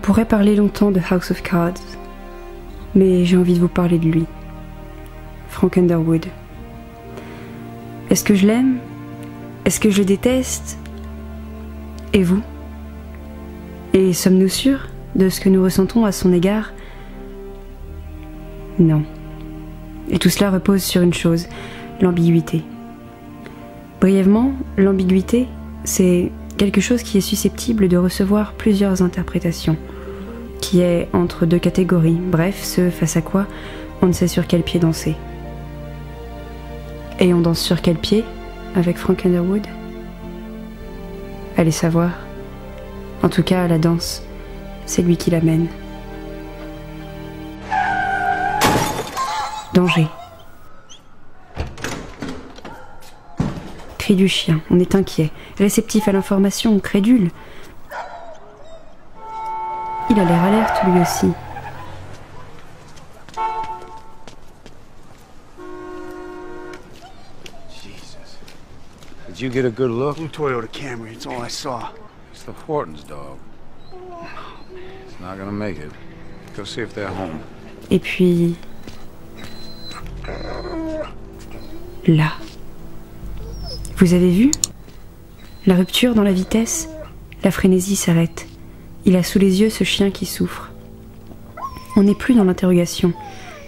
pourrait parler longtemps de House of Cards, mais j'ai envie de vous parler de lui, Frank Underwood. Est-ce que je l'aime? Est-ce que je le déteste? Et vous? Et sommes-nous sûrs de ce que nous ressentons à son égard? Non. Et tout cela repose sur une chose, l'ambiguïté. Brièvement, l'ambiguïté, c'est quelque chose qui est susceptible de recevoir plusieurs interprétations, qui est entre deux catégories, bref, ce face à quoi on ne sait sur quel pied danser. Et on danse sur quel pied avec Frank Underwood? Allez savoir. En tout cas, la danse, c'est lui qui l'amène. Danger. Cri du chien, on est inquiet, réceptif à l'information, crédule. Il a l'air alerte lui aussi. Jesus. Did you get a good look? Blue Toyota Camry, it's all I saw. It's the Hortons, dog. It's not gonna make it. Go see if they're home. Et puis... là. Vous avez vu? La rupture dans la vitesse, la frénésie s'arrête. Il a sous les yeux ce chien qui souffre. On n'est plus dans l'interrogation,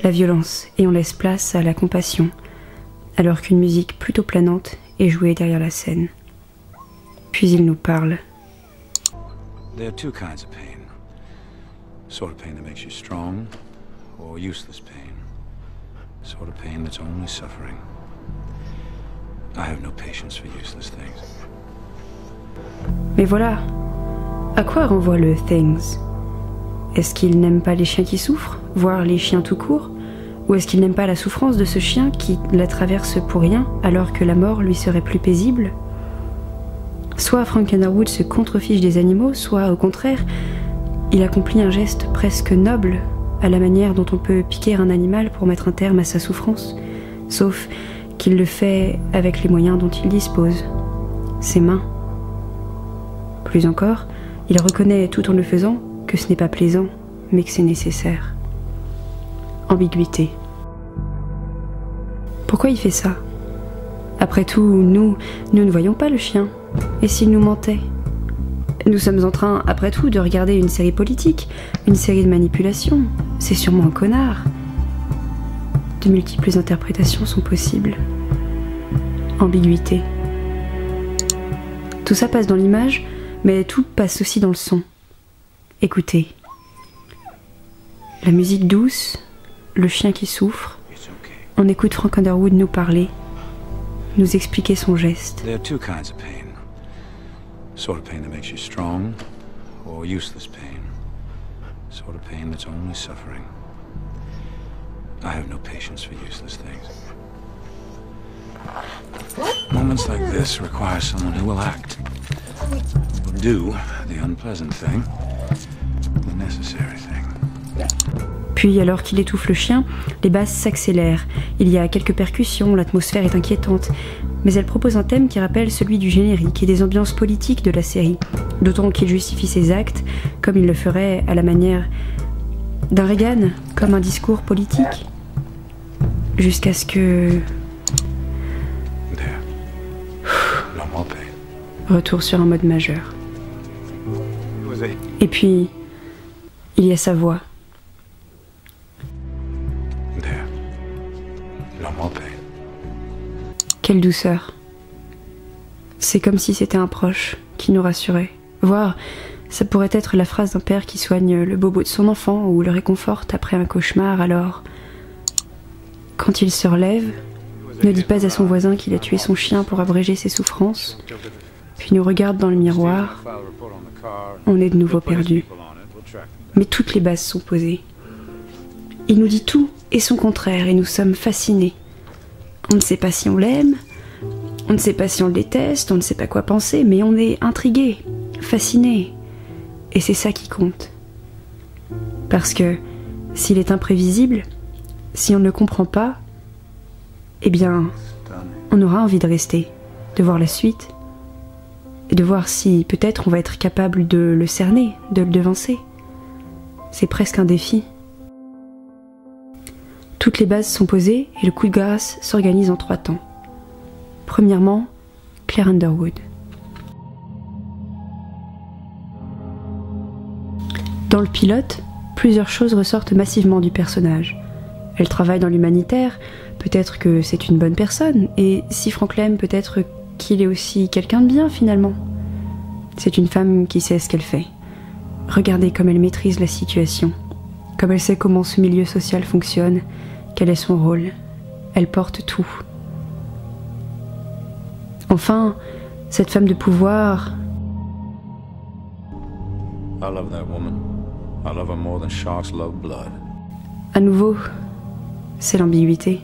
la violence, et on laisse place à la compassion, alors qu'une musique plutôt planante est jouée derrière la scène. Puis il nous parle. There are two kinds of pain. Sort of pain that makes you strong, or useless pain. Sort of pain that's only suffering. I have no patience for useless things. Mais voilà, à quoi renvoie le Things? Est-ce qu'il n'aime pas les chiens qui souffrent, voire les chiens tout court? Ou est-ce qu'il n'aime pas la souffrance de ce chien qui la traverse pour rien, alors que la mort lui serait plus paisible? Soit Frank Underwood se contrefiche des animaux, soit au contraire, il accomplit un geste presque noble, à la manière dont on peut piquer un animal pour mettre un terme à sa souffrance, sauf qu'il le fait avec les moyens dont il dispose, ses mains. Plus encore, il reconnaît tout en le faisant que ce n'est pas plaisant, mais que c'est nécessaire. Ambiguïté. Pourquoi il fait ça? Après tout, nous ne voyons pas le chien. Et s'il nous mentait? Nous sommes en train, après tout, de regarder une série politique, une série de manipulations. C'est sûrement un connard. De multiples interprétations sont possibles. Ambiguïté. Tout ça passe dans l'image, mais tout passe aussi dans le son. Écoutez. La musique douce, le chien qui souffre. On écoute Frank Underwood nous parler, nous expliquer son geste. There are two kinds of pain. Sort of pain that makes you strong, or useless pain. Sort of pain that's only suffering. I have no patience for useless things. Moments like this require someone who will act. Who will do the unpleasant thing, the necessary thing. Puis, alors qu'il étouffe le chien, les basses s'accélèrent. Il y a quelques percussions, l'atmosphère est inquiétante. Mais elle propose un thème qui rappelle celui du générique et des ambiances politiques de la série. D'autant qu'il justifie ses actes comme il le ferait à la manière d'un Reagan, comme un discours politique. Jusqu'à ce que... Retour sur un mode majeur. Et puis, il y a sa voix. Quelle douceur. C'est comme si c'était un proche qui nous rassurait. Voire, ça pourrait être la phrase d'un père qui soigne le bobo de son enfant ou le réconforte après un cauchemar. Alors, quand il se relève, ne dit pas à son voisin qu'il a tué son chien pour abréger ses souffrances, puis nous regarde dans le miroir. On est de nouveau perdu. Mais toutes les bases sont posées. Il nous dit tout et son contraire, et nous sommes fascinés. On ne sait pas si on l'aime, on ne sait pas si on le déteste, on ne sait pas quoi penser, mais on est intrigué, fasciné. Et c'est ça qui compte. Parce que s'il est imprévisible, si on ne le comprend pas, eh bien, on aura envie de rester, de voir la suite, et de voir si peut-être on va être capable de le cerner, de le devancer. C'est presque un défi. Toutes les bases sont posées et le coup de grâce s'organise en 3 temps. Premièrement, Claire Underwood. Dans le pilote, plusieurs choses ressortent massivement du personnage. Elle travaille dans l'humanitaire, peut-être que c'est une bonne personne, et si Frank l'aime, peut-être qu'il est aussi quelqu'un de bien finalement. C'est une femme qui sait ce qu'elle fait. Regardez comme elle maîtrise la situation, comme elle sait comment ce milieu social fonctionne, quel est son rôle. Elle porte tout. Enfin, cette femme de pouvoir... I love that woman. I love her more than sharks love blood. À nouveau, c'est l'ambiguïté.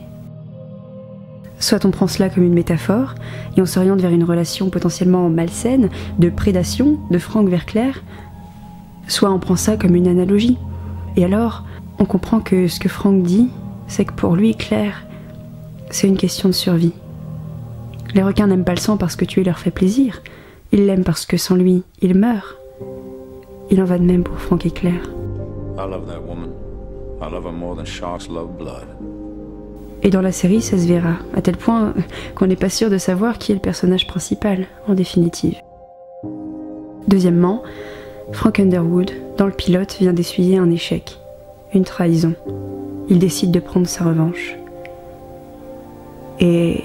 Soit on prend cela comme une métaphore, et on s'oriente vers une relation potentiellement malsaine, de prédation, de Frank vers Claire, soit on prend ça comme une analogie. Et alors, on comprend que ce que Frank dit, c'est que pour lui, Claire, c'est une question de survie. Les requins n'aiment pas le sang parce que tuer leur fait plaisir, ils l'aiment parce que sans lui, ils meurent. Il en va de même pour Frank et Claire. I love that woman. I love her more than sharks love blood. Et dans la série, ça se verra, à tel point qu'on n'est pas sûr de savoir qui est le personnage principal, en définitive. Deuxièmement, Frank Underwood, dans le pilote, vient d'essuyer un échec, une trahison. Il décide de prendre sa revanche. Et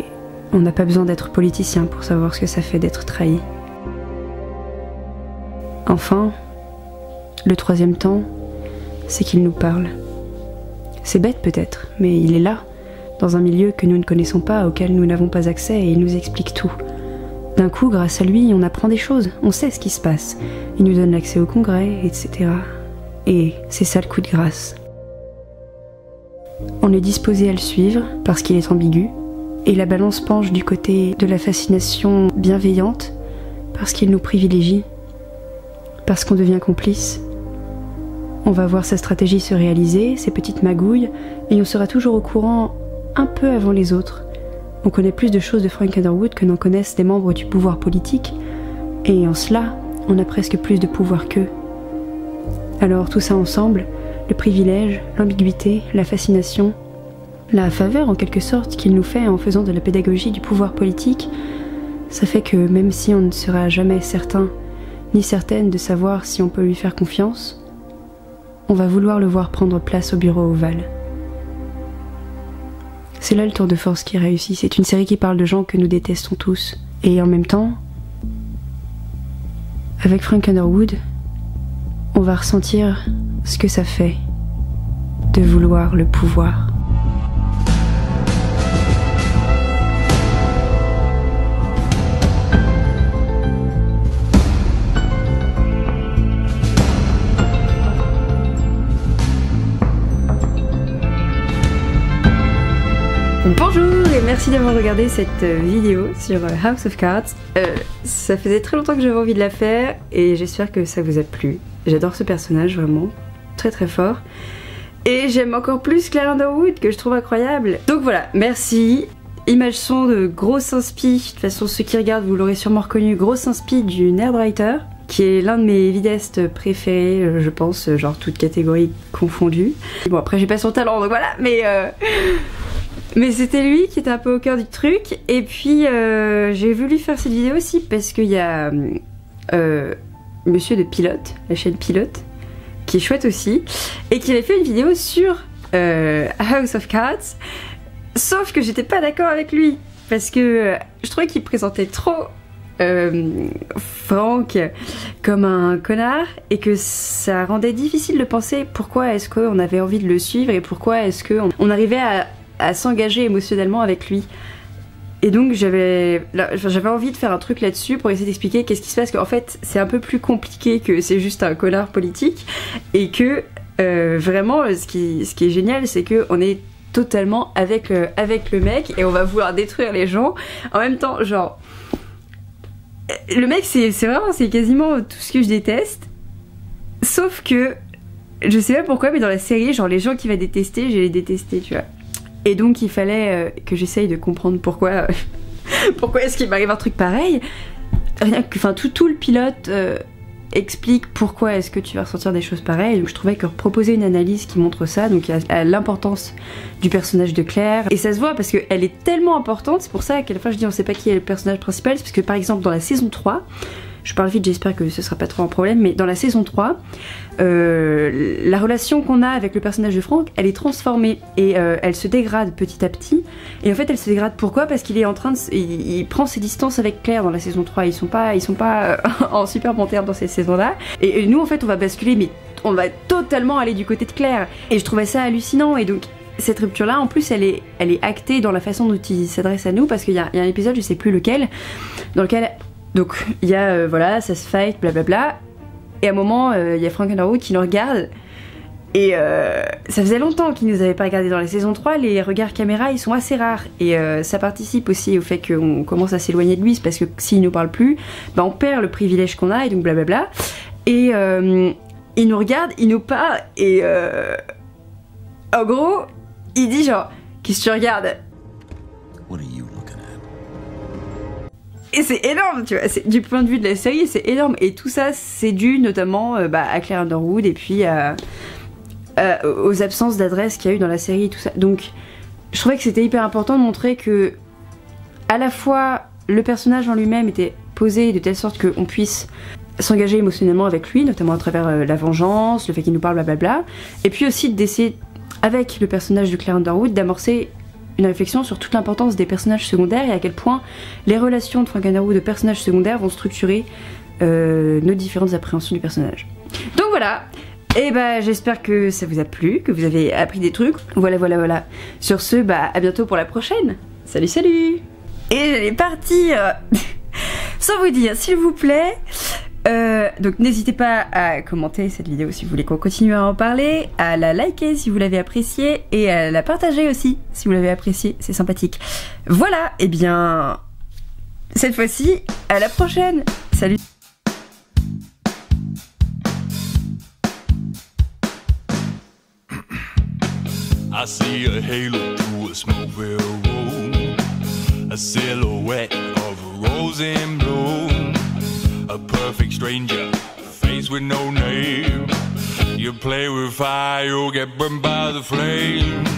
on n'a pas besoin d'être politicien pour savoir ce que ça fait d'être trahi. Enfin, le troisième temps, c'est qu'il nous parle. C'est bête peut-être, mais il est là, dans un milieu que nous ne connaissons pas, auquel nous n'avons pas accès, et il nous explique tout. D'un coup, grâce à lui, on apprend des choses, on sait ce qui se passe. Il nous donne l'accès au congrès, etc. Et c'est ça le coup de grâce. On est disposé à le suivre, parce qu'il est ambigu, et la balance penche du côté de la fascination bienveillante, parce qu'il nous privilégie, parce qu'on devient complice. On va voir sa stratégie se réaliser, ses petites magouilles, et on sera toujours au courant un peu avant les autres. On connaît plus de choses de Frank Underwood que n'en connaissent des membres du pouvoir politique, et en cela, on a presque plus de pouvoir qu'eux. Alors tout ça ensemble, le privilège, l'ambiguïté, la fascination, la faveur en quelque sorte qu'il nous fait en faisant de la pédagogie du pouvoir politique, ça fait que même si on ne sera jamais certain ni certaine de savoir si on peut lui faire confiance, on va vouloir le voir prendre place au bureau ovale. C'est là le tour de force qui réussit. C'est une série qui parle de gens que nous détestons tous. Et en même temps, avec Frank Underwood, on va ressentir ce que ça fait de vouloir le pouvoir. Bonjour et merci d'avoir regardé cette vidéo sur House of Cards. Ça faisait très longtemps que j'avais envie de la faire et j'espère que ça vous a plu. J'adore ce personnage vraiment, très très fort. Et j'aime encore plus Claire Underwood que je trouve incroyable. Donc voilà, merci. Image son de grosse inspi, de toute façon ceux qui regardent vous l'aurez sûrement reconnu, grosse inspi du Nerdwriter, qui est l'un de mes vidéastes préférés, je pense, genre toute catégorie confondue. Bon après j'ai pas son talent donc voilà, mais c'était lui qui était un peu au cœur du truc. Et puis j'ai voulu faire cette vidéo aussi parce qu'il y a Monsieur de Pilote, la chaîne Pilote, qui est chouette aussi, et qui avait fait une vidéo sur House of Cards, sauf que j'étais pas d'accord avec lui, parce que je trouvais qu'il présentait trop Frank comme un connard, et que ça rendait difficile de penser pourquoi est-ce qu'on avait envie de le suivre, et pourquoi est-ce qu'on arrivait à s'engager émotionnellement avec lui. Et donc j'avais envie de faire un truc là-dessus pour essayer d'expliquer qu'est-ce qui se passe, qu'en fait c'est un peu plus compliqué que c'est juste un connard politique, et que vraiment ce qui est génial c'est qu'on est totalement avec le mec et on va vouloir détruire les gens en même temps. Genre le mec c'est quasiment tout ce que je déteste, sauf que je sais pas pourquoi mais dans la série genre les gens qu'il va détester je les détestais, tu vois. Et donc il fallait que j'essaye de comprendre pourquoi pourquoi est-ce qu'il m'arrive un truc pareil. Rien que, enfin tout le pilote explique pourquoi est-ce que tu vas ressentir des choses pareilles. Donc je trouvais que proposer une analyse qui montre ça, donc il y a l'importance du personnage de Claire, et ça se voit parce qu'elle est tellement importante, c'est pour ça qu'à la fin je dis on sait pas qui est le personnage principal, c'est parce que par exemple dans la saison 3, je parle vite, j'espère que ce sera pas trop un problème, mais dans la saison 3, la relation qu'on a avec le personnage de Frank, elle est transformée et elle se dégrade petit à petit. Et en fait, elle se dégrade pourquoi? Parce qu'il est en train de, il prend ses distances avec Claire dans la saison 3. Ils sont pas en super bon terme dans ces saisons-là. Et nous, en fait, on va basculer, mais on va totalement aller du côté de Claire. Et je trouvais ça hallucinant. Et donc, cette rupture-là, en plus, elle est actée dans la façon dont il s'adresse à nous, parce qu'il y a un épisode, je sais plus lequel, dans lequel donc il y a voilà, ça se fight, blablabla, et à un moment il y a Frank Underwood qui nous regarde, et ça faisait longtemps qu'il nous avait pas regardé. Dans les saisons 3, les regards caméra ils sont assez rares, et ça participe aussi au fait qu'on commence à s'éloigner de lui, c'est parce que s'il nous parle plus, bah on perd le privilège qu'on a, et donc blablabla, et il nous regarde, il nous parle, et en gros il dit genre qu'est-ce que tu regardes? What are you looking at? Et c'est énorme, tu vois, du point de vue de la série, c'est énorme. Et tout ça, c'est dû notamment à Claire Underwood et puis aux absences d'adresse qu'il y a eu dans la série et tout ça. Donc, je trouvais que c'était hyper important de montrer que, à la fois, le personnage en lui-même était posé de telle sorte qu'on puisse s'engager émotionnellement avec lui, notamment à travers la vengeance, le fait qu'il nous parle, blablabla. Et puis aussi d'essayer, avec le personnage de Claire Underwood, d'amorcer une réflexion sur toute l'importance des personnages secondaires et à quel point les relations de Frank Underwood de personnages secondaires vont structurer nos différentes appréhensions du personnage. Donc voilà, et bah j'espère que ça vous a plu, que vous avez appris des trucs. Voilà. Sur ce, bah à bientôt pour la prochaine. Salut Et j'allais partir sans vous dire, s'il vous plaît. Donc n'hésitez pas à commenter cette vidéo si vous voulez qu'on continue à en parler, à la liker si vous l'avez appréciée et à la partager aussi si vous l'avez appréciée, c'est sympathique. Voilà, et bien cette fois-ci, à la prochaine. Salut. I see a halo through a smoke-filled room, a silhouette of a rose in bloom. A perfect stranger, face with no name. You play with fire, you'll get burned by the flames.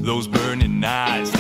Those burning eyes